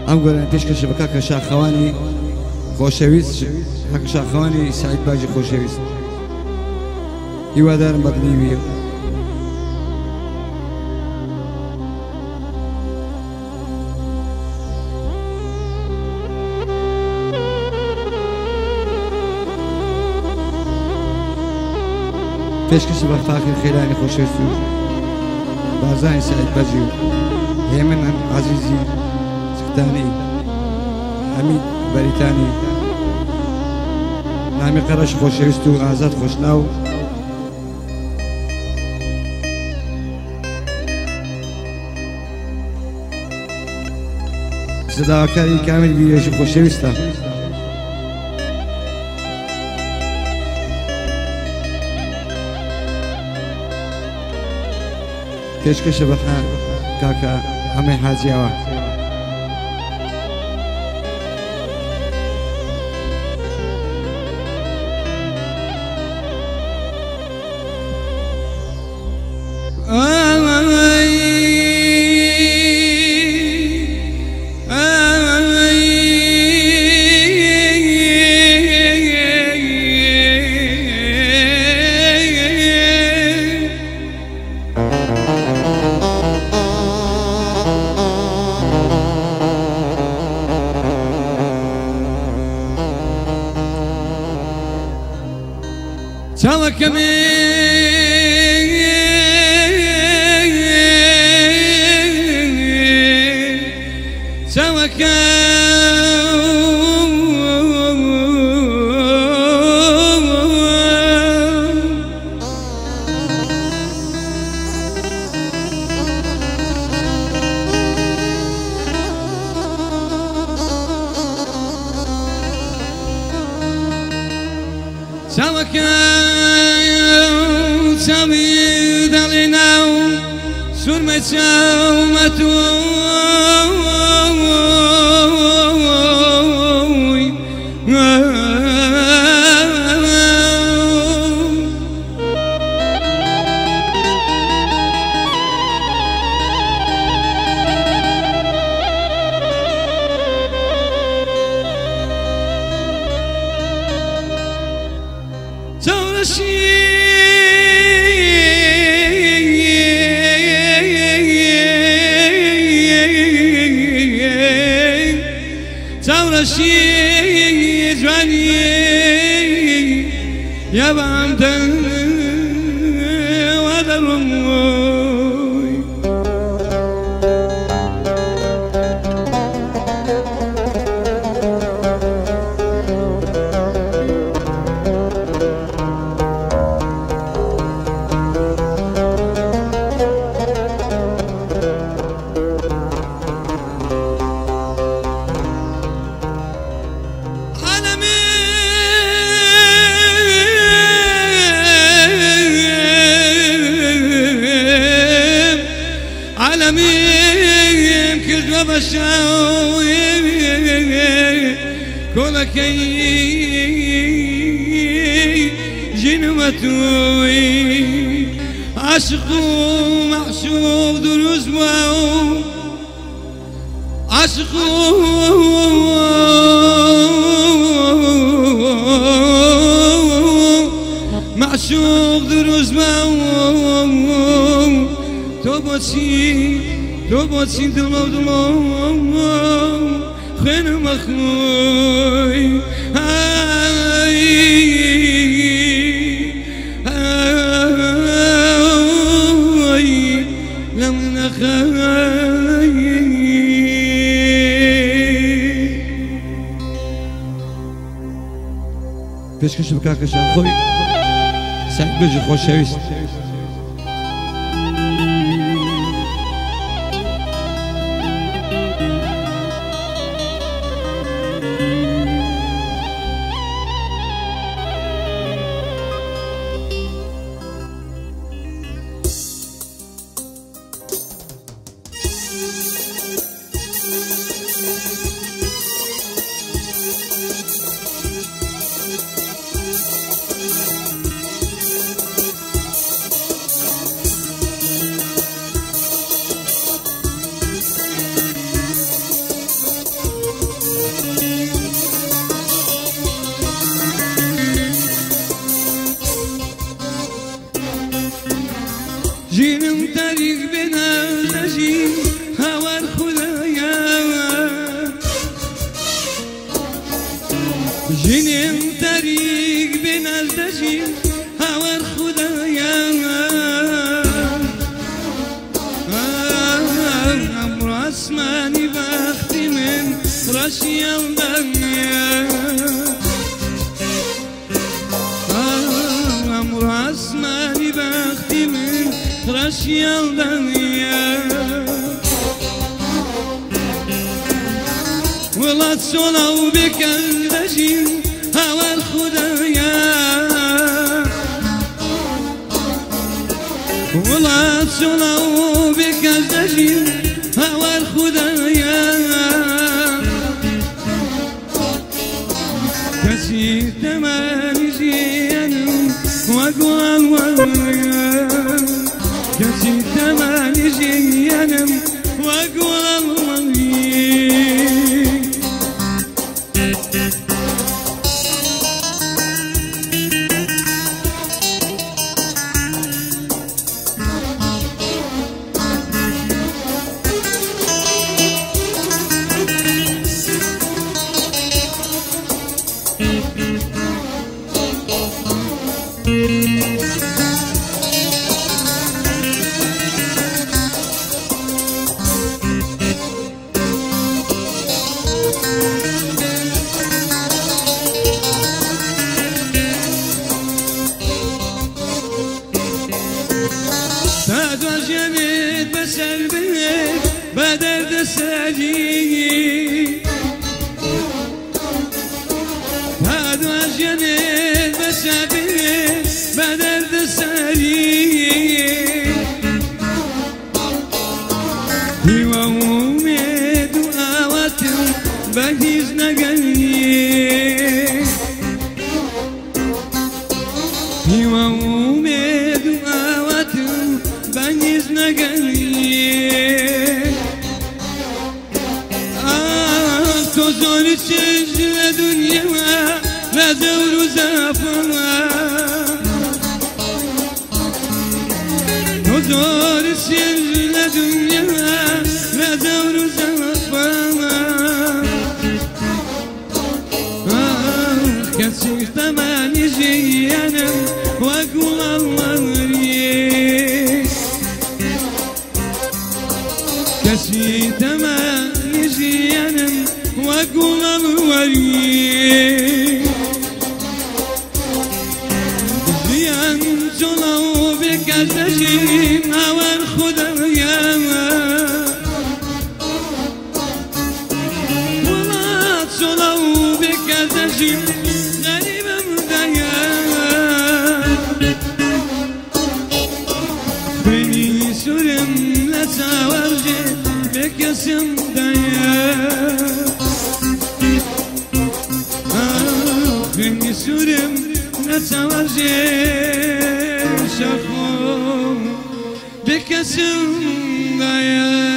ئەم گۆران پێشکەشە بە کاکە شاخەوانی خۆشەویست کاکە شاخەوانی سعید باجی خۆشەویست هیوادارم بەدڵی پێشکەش بە فاقی خێرانی خۆشەویست و بازانی سعید باجی و هێمن عەزیزی سکتانی حەمید بەریتانی نامی قەرەش خۆشەویست و ئازاد خۆشناو سەداوەکاری کامل بیرێژی خۆشەویستە پێشکەشە بە کاکە ئەمەی حاجیاوە پێشکەش بە کاکە شاخۆی سعید باجی خۆشەویست جینم طریق بنازدجیم هوار خدایا جینم طریق بنازدجیم هوار خدایا امر اسمانی وقتی من رشیل دنیا امر اسمانی وقتی من رشیل دنیا ولات صلو بکندجیم هوار خدایا ولات صلو بکندجیم هوار خدایا کسی تمانی جیانم وقوال والیا کسی تمانی جیانم وقوال والیا جميل بسر بيك بدر دساجي هذا جميل بسر بيك بدر دساجي هو أميد وآواتم بهيز نقلي هو أميد وآواتم بهيز نقلي تزور الشجر دنيا لا زور زافرة تزور الشجر دنيا لا زور زافرة كسر ثماني جيانا واقول الله ريح كسر ثماني جيانا واقول الوري زيان جلو بكتشين هوان خدايا ولا جلو بكتشين غريب مدايا بني سرم لتاورجي بكسم دايا بني سورم نتوجه شخو بكسم دايا